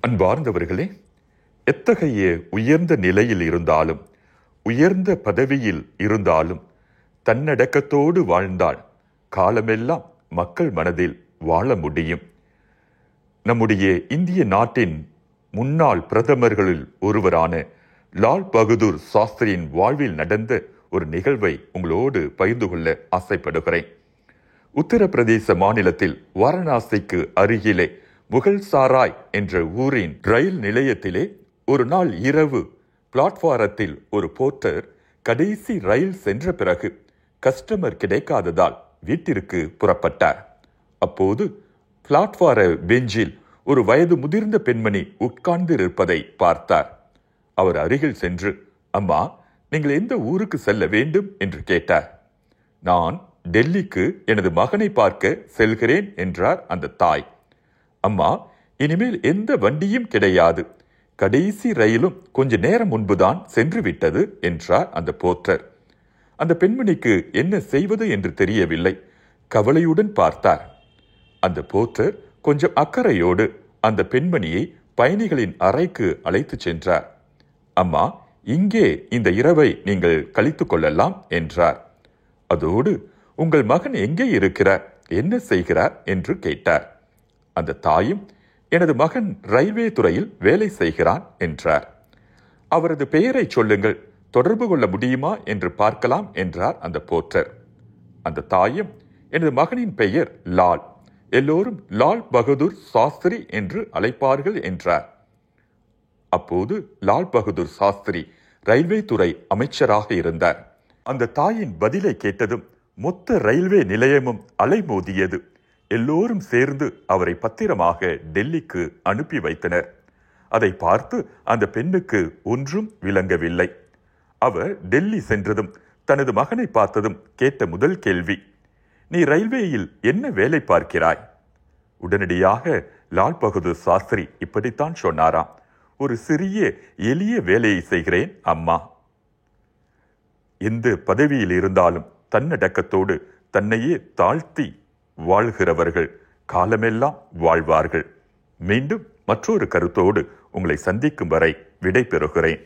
அன்பார்ந்தவர்களே, எத்தகைய உயர்ந்த நிலையில் இருந்தாலும், உயர்ந்த பதவியில் இருந்தாலும், தன்னடக்கத்தோடு வாழ்ந்தால் காலமெல்லாம் மக்கள் மனதில் வாழ முடியும். நம்முடைய இந்திய நாட்டின் முன்னாள் பிரதமர்களில் ஒருவரான லால் பகதூர் சாஸ்திரியின் வாழ்வில் நடந்த ஒரு நிகழ்வை உங்களோடு பகிர்ந்து கொள்ள ஆசைப்படுகிறேன். உத்தரப்பிரதேச மாநிலத்தில் வாரணாசிக்கு அருகிலே முகல்சராய் என்ற ஊரின் ரயில் நிலையத்திலே ஒரு நாள் இரவு பிளாட்பாரத்தில் ஒரு போர்ட்டர் கடைசி ரயில் சென்ற பிறகு கஸ்டமர் கிடைக்காததால் வீட்டிற்கு புறப்பட்டார். அப்போது பிளாட்பார பெஞ்சில் ஒரு வயது முதிர்ந்த பெண்மணி உட்கார்ந்து இருப்பதை பார்த்தார். அவர் அருகில் சென்று, அம்மா, நீங்கள் எந்த ஊருக்கு செல்ல வேண்டும் என்று கேட்டார். நான் டெல்லிக்கு எனது மகனை பார்க்க செல்கிறேன் என்றார் அந்த தாய். அம்மா, இனிமேல் எந்த வண்டியும் கிடையாது, கடைசி ரயிலும் கொஞ்ச நேரம் முன்புதான் சென்று விட்டது என்றார் அந்த போர்ட்டர். அந்த பெண்மணிக்கு என்ன செய்வது என்று தெரியவில்லை. கவலையுடன் பார்த்தார். அந்த போர்ட்டர் கொஞ்சம் அக்கறையோடு அந்த பெண்மணியை பயணிகளின் அறைக்கு அழைத்து சென்றார். அம்மா, இங்கே இந்த இரவை நீங்கள் கழித்துக் கொள்ளலாம் என்றார். அதோடு, உங்கள் மகன் எங்கே இருக்கிறார், என்ன செய்கிறார் என்று கேட்டார். அந்த தாயும், எனது மகன் ரயில்வே துறையில் வேலை செய்கிறான் என்றார். அவரது பெயரை சொல்லுங்கள், தொடர்பு கொள்ள முடியுமா என்று பார்க்கலாம் என்றார் அந்த போர்ட்டர். அந்த தாயும், எனது மகனின் பெயர் லால், எல்லோரும் லால் பகதூர் சாஸ்திரி என்று அழைப்பார்கள் என்றார். அப்போது லால் பகதூர் சாஸ்திரி ரயில்வே துறை அமைச்சராக இருந்தார். அந்த தாயின் பதிலை கேட்டதும் மொத்த ரயில்வே நிலையமும் அலைமோதியது. எல்லோரும் சேர்ந்து அவரை பத்திரமாக டெல்லிக்கு அனுப்பி வைத்தனர். அதை பார்த்து அந்த பெண்ணுக்கு ஒன்றும் விளங்கவில்லை. அவர் டெல்லி சென்றதும் தனது மகனை பார்த்ததும் கேட்ட முதல் கேள்வி, நீ ரயில்வேயில் என்ன வேலை பார்க்கிறாய்? உடனடியாக லால் பகதூர் சாஸ்திரி இப்படித்தான் சொன்னாராம், ஒரு சிறிய எளிய வேலையை செய்கிறேன் அம்மா. எந்த பதவியில் இருந்தாலும் தன்னடக்கத்தோடு தன்னையே தாழ்த்தி வாழ்கிறவர்கள் காலமெல்லாம் வாழ்வார்கள். மீண்டும் மற்றொரு கருத்தோடு உங்களை சந்திக்கும் வரை விடை பெறுகிறேன்.